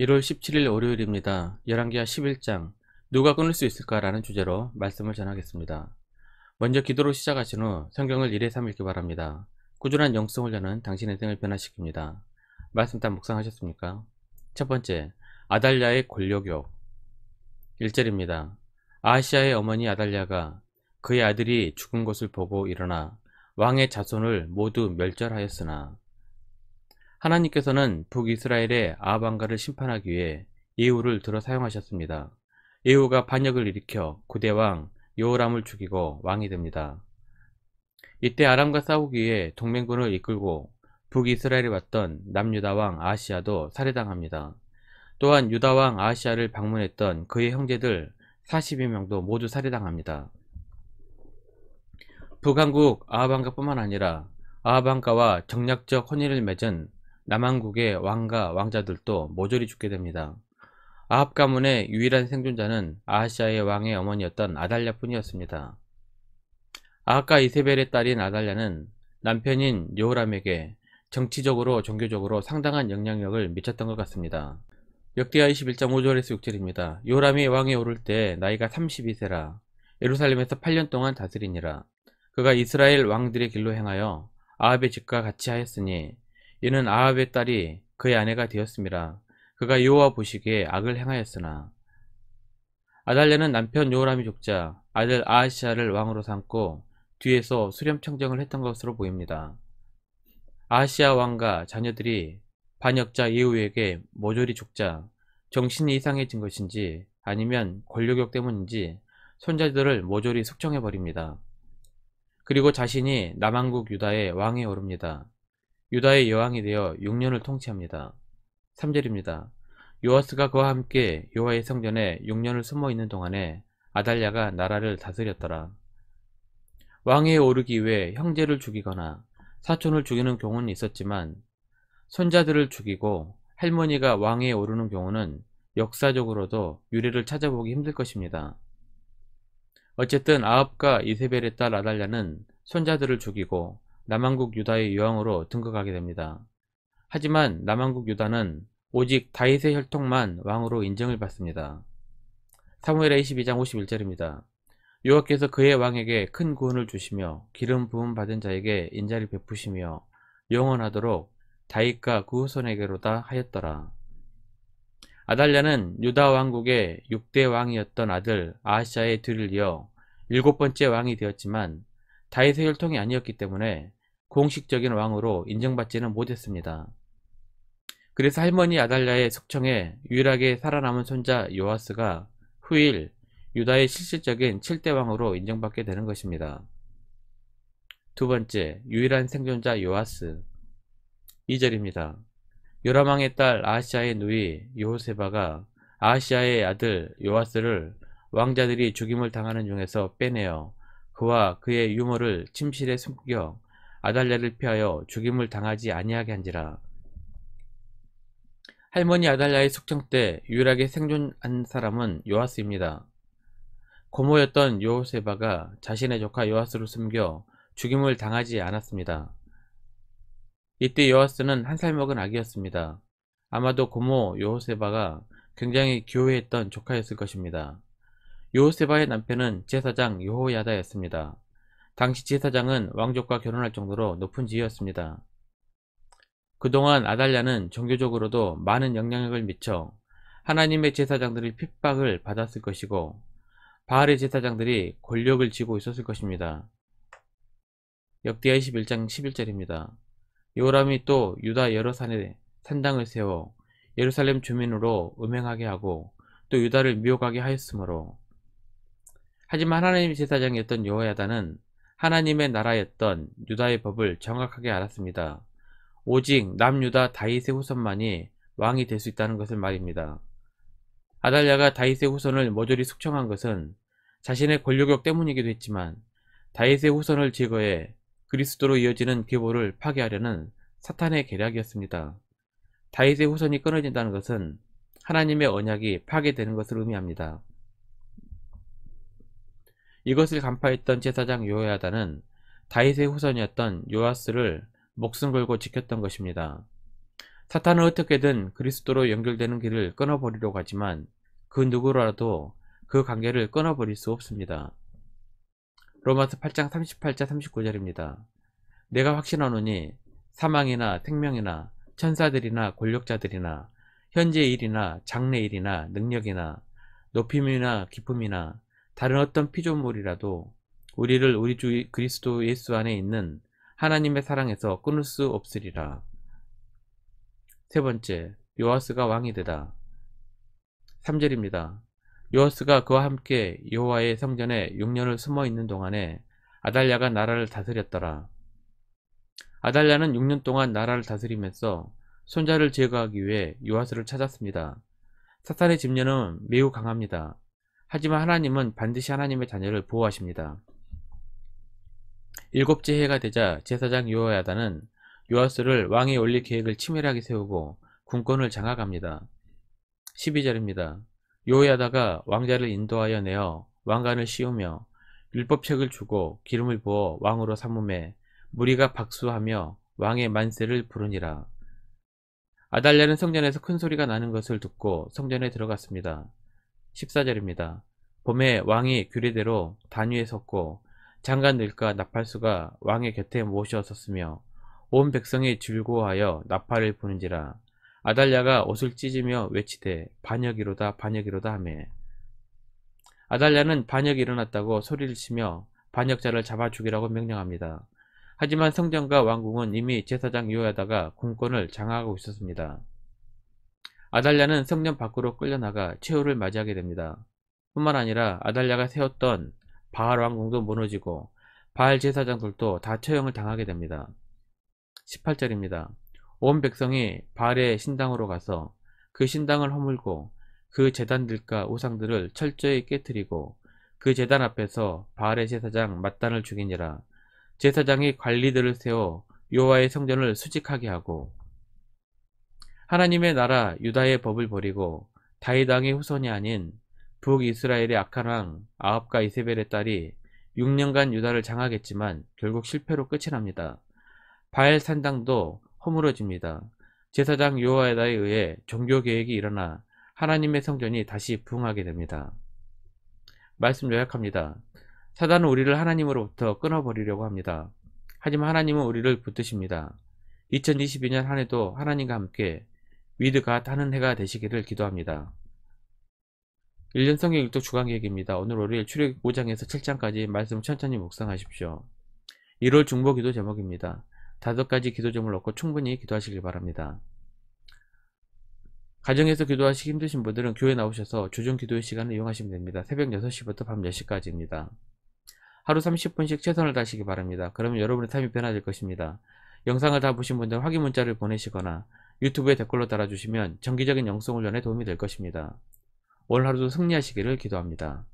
1월 17일 월요일입니다. 열왕기하 11장 누가 끊을 수 있을까 라는 주제로 말씀을 전하겠습니다. 먼저 기도로 시작하신 후 성경을 1회3 읽기 바랍니다. 꾸준한 영성훈련은 당신의 인생을 변화시킵니다. 말씀 다 묵상하셨습니까? 첫 번째, 아달랴의 권력욕. 1절입니다. 아하시아의 어머니 아달랴가 그의 아들이 죽은 것을 보고 일어나 왕의 자손을 모두 멸절하였으나 하나님께서는 북이스라엘의 아합 왕가를 심판하기 위해 예후를 들어 사용하셨습니다. 예후가 반역을 일으켜 구대왕 여호람을 죽이고 왕이 됩니다. 이때 아람과 싸우기 위해 동맹군을 이끌고 북이스라엘에 왔던 남유다왕 아하시아도 살해당합니다. 또한 유다왕 아하시아를 방문했던 그의 형제들 42명도 모두 살해당합니다. 북왕국 아합 왕가뿐만 아니라 아합 왕가와 정략적 혼인을 맺은 남왕국의 왕과 왕자들도 모조리 죽게 됩니다. 아합 가문의 유일한 생존자는 아하시아의 왕의 어머니였던 아달랴 뿐이었습니다. 아합과 이세벨의 딸인 아달랴는 남편인 여호람에게 정치적으로 종교적으로 상당한 영향력을 미쳤던 것 같습니다. 역대하 21장 5절에서 6절입니다. 여호람이 왕에 오를 때 나이가 32세라 예루살렘에서 8년 동안 다스리니라. 그가 이스라엘 왕들의 길로 행하여 아합의 집과 같이 하였으니 이는 아합의 딸이 그의 아내가 되었음이라. 그가 여호와 보시기에 악을 행하였으나 아달랴는 남편 여호람이 죽자 아들 아하시아를 왕으로 삼고 뒤에서 수렴청정을 했던 것으로 보입니다. 아하시아 왕과 자녀들이 반역자 예후에게 모조리 죽자 정신이 이상해진 것인지 아니면 권력욕 때문인지 손자들을 모조리 숙청해버립니다. 그리고 자신이 남왕국 유다의 왕에 오릅니다. 유다의 여왕이 되어 6년을 통치합니다. 3절입니다. 요아스가 그와 함께 여호와의 성전에 6년을 숨어 있는 동안에 아달랴가 나라를 다스렸더라. 왕위에 오르기 위해 형제를 죽이거나 사촌을 죽이는 경우는 있었지만 손자들을 죽이고 할머니가 왕위에 오르는 경우는 역사적으로도 유례를 찾아보기 힘들 것입니다. 어쨌든 아합과 이세벨의 딸 아달랴는 손자들을 죽이고 남왕국 유다의 여왕으로 등극하게 됩니다. 하지만 남왕국 유다는 오직 다윗의 혈통만 왕으로 인정을 받습니다. 사무엘하 22장 51절입니다. 여호와께서 그의 왕에게 큰 구원을 주시며 기름 부음 받은 자에게 인자를 베푸시며 영원하도록 다윗과 그 후손에게로다 하였더라. 아달랴는 유다 왕국의 6대 왕이었던 아들 아하시아의 뒤를 이어 7번째 왕이 되었지만 다윗의 혈통이 아니었기 때문에 공식적인 왕으로 인정받지는 못했습니다. 그래서 할머니 아달랴의 숙청에 유일하게 살아남은 손자 요아스가 후일 유다의 실질적인 7대 왕으로 인정받게 되는 것입니다. 두 번째, 유일한 생존자 요아스. 2절입니다. 요람왕의 딸 아하시아의 누이 여호세바가 아하시아의 아들 요아스를 왕자들이 죽임을 당하는 중에서 빼내어 그와 그의 유모를 침실에 숨겨 아달랴를 피하여 죽임을 당하지 아니하게 한지라. 할머니 아달랴의 숙청 때 유일하게 생존한 사람은 요아스입니다. 고모였던 여호세바가 자신의 조카 요아스를 숨겨 죽임을 당하지 않았습니다. 이때 요아스는 한 살 먹은 아기였습니다. 아마도 고모 여호세바가 굉장히 기호했던 조카였을 것입니다. 여호세바의 남편은 제사장 여호야다였습니다. 당시 제사장은 왕족과 결혼할 정도로 높은 지위였습니다. 그동안 아달랴는 종교적으로도 많은 영향력을 미쳐 하나님의 제사장들의 핍박을 받았을 것이고 바알의 제사장들이 권력을 쥐고 있었을 것입니다. 역대하 21장 11절입니다. 요람이 또 유다 여러 산에 산당을 세워 예루살렘 주민으로 음행하게 하고 또 유다를 미혹하게 하였으므로. 하지만 하나님의 제사장이었던 여호야다는 하나님의 나라였던 유다의 법을 정확하게 알았습니다. 오직 남유다 다윗의 후손만이 왕이 될 수 있다는 것을 말입니다. 아달랴가 다윗의 후손을 모조리 숙청한 것은 자신의 권력욕 때문이기도 했지만 다윗의 후손을 제거해 그리스도로 이어지는 계보를 파괴하려는 사탄의 계략이었습니다. 다윗의 후손이 끊어진다는 것은 하나님의 언약이 파괴되는 것을 의미합니다. 이것을 간파했던 제사장 요야다는 다윗의 후손이었던 요아스를 목숨 걸고 지켰던 것입니다. 사탄은 어떻게든 그리스도로 연결되는 길을 끊어버리려고 하지만 그 누구라도 그 관계를 끊어버릴 수 없습니다. 로마서 8장 38절 39절입니다. 내가 확신하노니 사망이나 생명이나 천사들이나 권력자들이나 현재의 일이나 장래의 일이나 능력이나 높임이나 기쁨이나 다른 어떤 피조물이라도 우리를 우리 주 그리스도 예수 안에 있는 하나님의 사랑에서 끊을 수 없으리라. 세 번째, 요아스가 왕이 되다. 3절입니다. 요아스가 그와 함께 여호와의 성전에 6년을 숨어 있는 동안에 아달랴가 나라를 다스렸더라. 아달랴는 6년 동안 나라를 다스리면서 손자를 제거하기 위해 요아스를 찾았습니다. 사탄의 집념은 매우 강합니다. 하지만 하나님은 반드시 하나님의 자녀를 보호하십니다. 일곱째 해가 되자 제사장 요야다는 요아스를 왕에 올릴 계획을 치밀하게 세우고 군권을 장악합니다. 12절입니다. 요야다가 왕자를 인도하여 내어 왕관을 씌우며 율법책을 주고 기름을 부어 왕으로 삼음에 무리가 박수하며 왕의 만세를 부르니라. 아달랴는 성전에서 큰 소리가 나는 것을 듣고 성전에 들어갔습니다. 14절입니다. 봄에 왕이 규례대로 단 위에 섰고 장관들과 나팔수가 왕의 곁에 모셔 섰으며 온 백성이 즐거워하여 나팔을 부는지라. 아달랴가 옷을 찢으며 외치되 반역이로다 반역이로다 하매 아달랴는 반역이 일어났다고 소리를 치며 반역자를 잡아 죽이라고 명령합니다. 하지만 성전과 왕궁은 이미 제사장 요야다가 군권을 장악하고 있었습니다. 아달랴는 성전 밖으로 끌려나가 최후를 맞이하게 됩니다. 뿐만 아니라 아달랴가 세웠던 바알 왕궁도 무너지고 바알 제사장들도 다 처형을 당하게 됩니다. 18절입니다. 온 백성이 바알의 신당으로 가서 그 신당을 허물고 그 제단들과 우상들을 철저히 깨뜨리고 그 제단 앞에서 바알의 제사장 mat단을 죽이니라. 제사장이 관리들을 세워 여호와의 성전을 수직하게 하고 하나님의 나라 유다의 법을 버리고 다윗 왕의 후손이 아닌 북이스라엘의 악한 왕 아합과 이세벨의 딸이 6년간 유다를 장악했지만 결국 실패로 끝이 납니다. 바알 산당도 허물어집니다. 제사장 요야다에 의해 종교개혁이 일어나 하나님의 성전이 다시 부흥하게 됩니다. 말씀 요약합니다. 사단은 우리를 하나님으로부터 끊어버리려고 합니다. 하지만 하나님은 우리를 붙드십니다. 2022년 한 해도 하나님과 함께 위드 갓 하는 해가 되시기를 기도합니다. 1년 성경 읽독 주간계획입니다. 오늘 월요일 출애굽 5장에서 7장까지 말씀 천천히 묵상하십시오. 1월 중보 기도 제목입니다. 5가지 기도 제목을 넣고 충분히 기도하시길 바랍니다. 가정에서 기도하시기 힘드신 분들은 교회 나오셔서 주중 기도의 시간을 이용하시면 됩니다. 새벽 6시부터 밤 10시까지입니다. 하루 30분씩 최선을 다하시기 바랍니다. 그러면 여러분의 삶이 변화될 것입니다. 영상을 다 보신 분들은 확인 문자를 보내시거나 유튜브에 댓글로 달아주시면 정기적인 영성훈련에 도움이 될 것입니다. 오늘 하루도 승리하시기를 기도합니다.